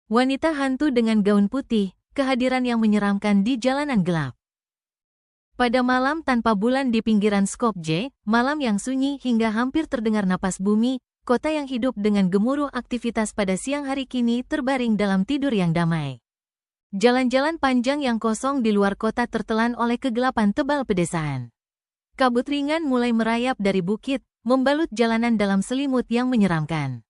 Wanita hantu dengan gaun putih, kehadiran yang menyeramkan di jalanan gelap. Pada malam tanpa bulan di pinggiran Skopje, malam yang sunyi hingga hampir terdengar napas bumi, kota yang hidup dengan gemuruh aktivitas pada siang hari kini terbaring dalam tidur yang damai. Jalan-jalan panjang yang kosong di luar kota tertelan oleh kegelapan tebal pedesaan. Kabut ringan mulai merayap dari bukit, membalut jalanan dalam selimut yang menyeramkan.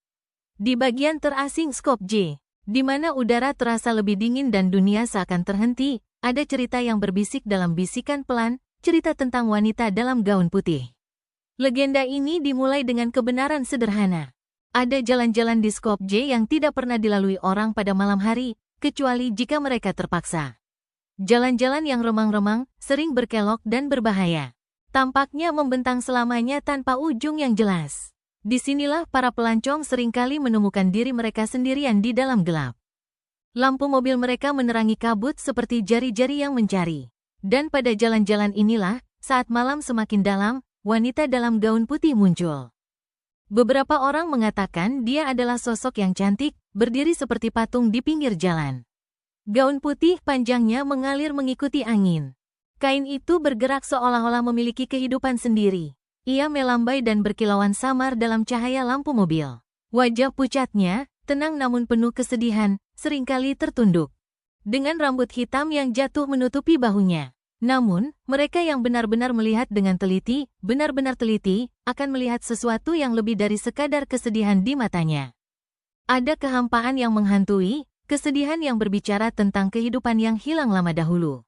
Di bagian terasing Skopje, di mana udara terasa lebih dingin dan dunia seakan terhenti, ada cerita yang berbisik dalam bisikan pelan, cerita tentang wanita dalam gaun putih. Legenda ini dimulai dengan kebenaran sederhana. Ada jalan-jalan di Skopje yang tidak pernah dilalui orang pada malam hari, kecuali jika mereka terpaksa. Jalan-jalan yang remang-remang, sering berkelok dan berbahaya. Tampaknya membentang selamanya tanpa ujung yang jelas. Disinilah para pelancong seringkali menemukan diri mereka sendirian di dalam gelap. Lampu mobil mereka menerangi kabut seperti jari-jari yang mencari. Dan pada jalan-jalan inilah, saat malam semakin dalam, wanita dalam gaun putih muncul. Beberapa orang mengatakan dia adalah sosok yang cantik, berdiri seperti patung di pinggir jalan. Gaun putih panjangnya mengalir mengikuti angin. Kain itu bergerak seolah-olah memiliki kehidupan sendiri. Ia melambai dan berkilauan samar dalam cahaya lampu mobil. Wajah pucatnya, tenang namun penuh kesedihan, seringkali tertunduk. Dengan rambut hitam yang jatuh menutupi bahunya. Namun, mereka yang benar-benar melihat dengan teliti, benar-benar teliti, akan melihat sesuatu yang lebih dari sekadar kesedihan di matanya. Ada kehampaan yang menghantui, kesedihan yang berbicara tentang kehidupan yang hilang lama dahulu.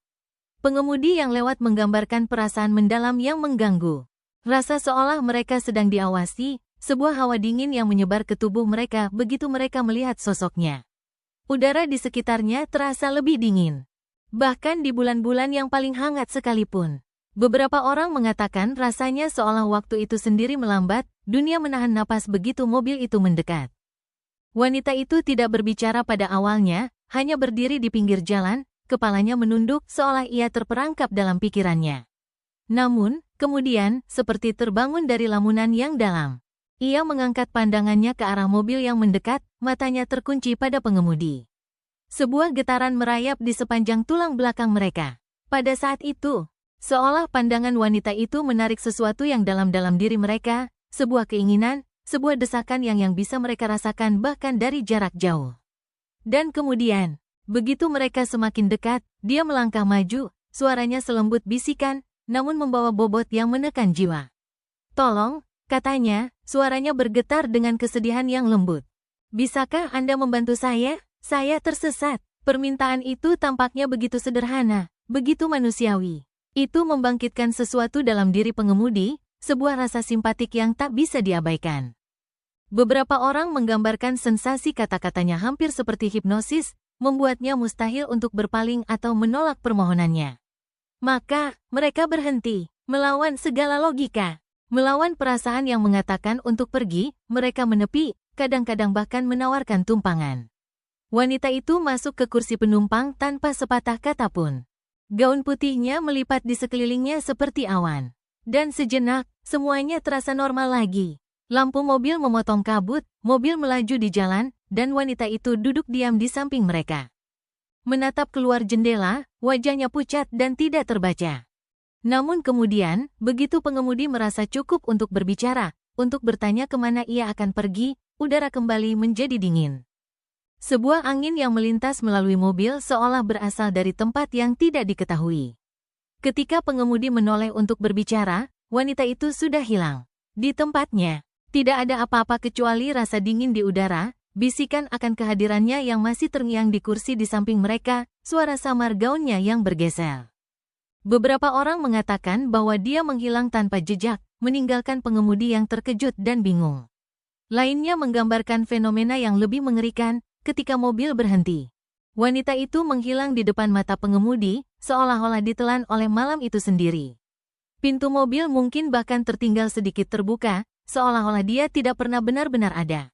Pengemudi yang lewat menggambarkan perasaan mendalam yang mengganggu. Rasa seolah mereka sedang diawasi, sebuah hawa dingin yang menyebar ke tubuh mereka begitu mereka melihat sosoknya. Udara di sekitarnya terasa lebih dingin. Bahkan di bulan-bulan yang paling hangat sekalipun. Beberapa orang mengatakan rasanya seolah waktu itu sendiri melambat, dunia menahan napas begitu mobil itu mendekat. Wanita itu tidak berbicara pada awalnya, hanya berdiri di pinggir jalan, kepalanya menunduk seolah ia terperangkap dalam pikirannya. Namun, kemudian, seperti terbangun dari lamunan yang dalam. Ia mengangkat pandangannya ke arah mobil yang mendekat, matanya terkunci pada pengemudi. Sebuah getaran merayap di sepanjang tulang belakang mereka. Pada saat itu, seolah pandangan wanita itu menarik sesuatu yang dalam-dalam diri mereka, sebuah keinginan, sebuah desakan yang bisa mereka rasakan bahkan dari jarak jauh. Dan kemudian, begitu mereka semakin dekat, dia melangkah maju, suaranya selembut bisikan, namun membawa bobot yang menekan jiwa. "Tolong," katanya, suaranya bergetar dengan kesedihan yang lembut. "Bisakah Anda membantu saya? Saya tersesat." Permintaan itu tampaknya begitu sederhana, begitu manusiawi. Itu membangkitkan sesuatu dalam diri pengemudi, sebuah rasa simpatik yang tak bisa diabaikan. Beberapa orang menggambarkan sensasi kata-katanya hampir seperti hipnosis, membuatnya mustahil untuk berpaling atau menolak permohonannya. Maka, mereka berhenti, melawan segala logika. Melawan perasaan yang mengatakan untuk pergi, mereka menepi, kadang-kadang bahkan menawarkan tumpangan. Wanita itu masuk ke kursi penumpang tanpa sepatah kata pun. Gaun putihnya melipat di sekelilingnya seperti awan. Dan sejenak, semuanya terasa normal lagi. Lampu mobil memotong kabut, mobil melaju di jalan, dan wanita itu duduk diam di samping mereka. Menatap keluar jendela, wajahnya pucat dan tidak terbaca. Namun kemudian, begitu pengemudi merasa cukup untuk berbicara, untuk bertanya kemana ia akan pergi, udara kembali menjadi dingin. Sebuah angin yang melintas melalui mobil seolah berasal dari tempat yang tidak diketahui. Ketika pengemudi menoleh untuk berbicara, wanita itu sudah hilang. Di tempatnya, tidak ada apa-apa kecuali rasa dingin di udara, bisikan akan kehadirannya yang masih terngiang di kursi di samping mereka, suara samar gaunnya yang bergeser. Beberapa orang mengatakan bahwa dia menghilang tanpa jejak, meninggalkan pengemudi yang terkejut dan bingung. Lainnya menggambarkan fenomena yang lebih mengerikan, ketika mobil berhenti. Wanita itu menghilang di depan mata pengemudi, seolah-olah ditelan oleh malam itu sendiri. Pintu mobil mungkin bahkan tertinggal sedikit terbuka, seolah-olah dia tidak pernah benar-benar ada.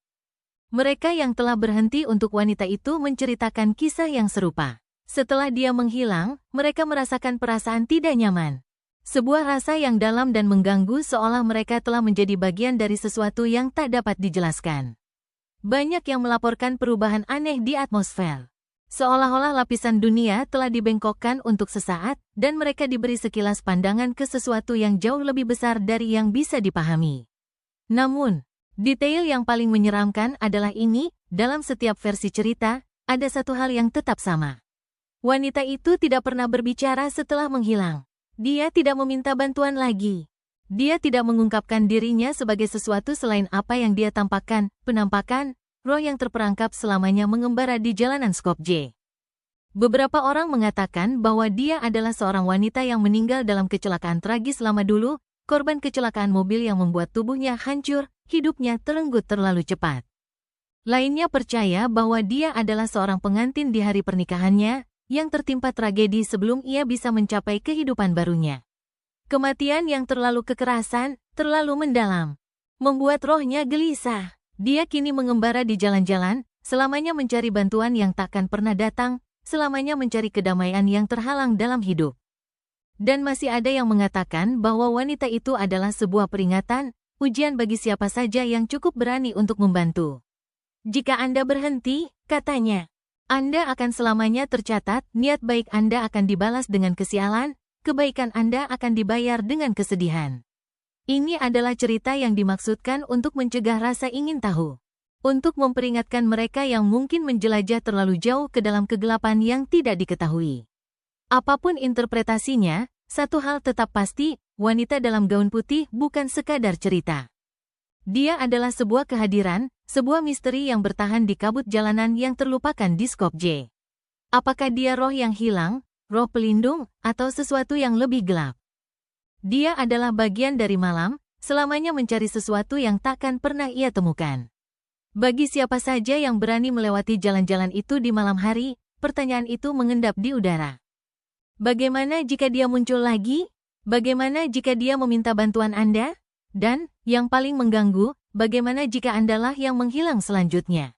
Mereka yang telah berhenti untuk wanita itu menceritakan kisah yang serupa. Setelah dia menghilang, mereka merasakan perasaan tidak nyaman. Sebuah rasa yang dalam dan mengganggu seolah mereka telah menjadi bagian dari sesuatu yang tak dapat dijelaskan. Banyak yang melaporkan perubahan aneh di atmosfer. Seolah-olah lapisan dunia telah dibengkokkan untuk sesaat, dan mereka diberi sekilas pandangan ke sesuatu yang jauh lebih besar dari yang bisa dipahami. Namun, detail yang paling menyeramkan adalah ini, dalam setiap versi cerita, ada satu hal yang tetap sama. Wanita itu tidak pernah berbicara setelah menghilang. Dia tidak meminta bantuan lagi. Dia tidak mengungkapkan dirinya sebagai sesuatu selain apa yang dia tampakkan, penampakan, roh yang terperangkap selamanya mengembara di jalanan Skopje. Beberapa orang mengatakan bahwa dia adalah seorang wanita yang meninggal dalam kecelakaan tragis lama dulu, korban kecelakaan mobil yang membuat tubuhnya hancur, hidupnya terenggut terlalu cepat. Lainnya percaya bahwa dia adalah seorang pengantin di hari pernikahannya, yang tertimpa tragedi sebelum ia bisa mencapai kehidupan barunya. Kematian yang terlalu kekerasan, terlalu mendalam, membuat rohnya gelisah. Dia kini mengembara di jalan-jalan, selamanya mencari bantuan yang takkan pernah datang, selamanya mencari kedamaian yang terhalang dalam hidup. Dan masih ada yang mengatakan bahwa wanita itu adalah sebuah peringatan, ujian bagi siapa saja yang cukup berani untuk membantu. Jika Anda berhenti, katanya, Anda akan selamanya tercatat, niat baik Anda akan dibalas dengan kesialan, kebaikan Anda akan dibayar dengan kesedihan. Ini adalah cerita yang dimaksudkan untuk mencegah rasa ingin tahu. Untuk memperingatkan mereka yang mungkin menjelajah terlalu jauh ke dalam kegelapan yang tidak diketahui. Apapun interpretasinya, satu hal tetap pasti, wanita dalam gaun putih bukan sekadar cerita. Dia adalah sebuah kehadiran, sebuah misteri yang bertahan di kabut jalanan yang terlupakan di Skopje. Apakah dia roh yang hilang, roh pelindung, atau sesuatu yang lebih gelap? Dia adalah bagian dari malam, selamanya mencari sesuatu yang takkan pernah ia temukan. Bagi siapa saja yang berani melewati jalan-jalan itu di malam hari, pertanyaan itu mengendap di udara. Bagaimana jika dia muncul lagi? Bagaimana jika dia meminta bantuan Anda? Dan, yang paling mengganggu, bagaimana jika Andalah yang menghilang selanjutnya?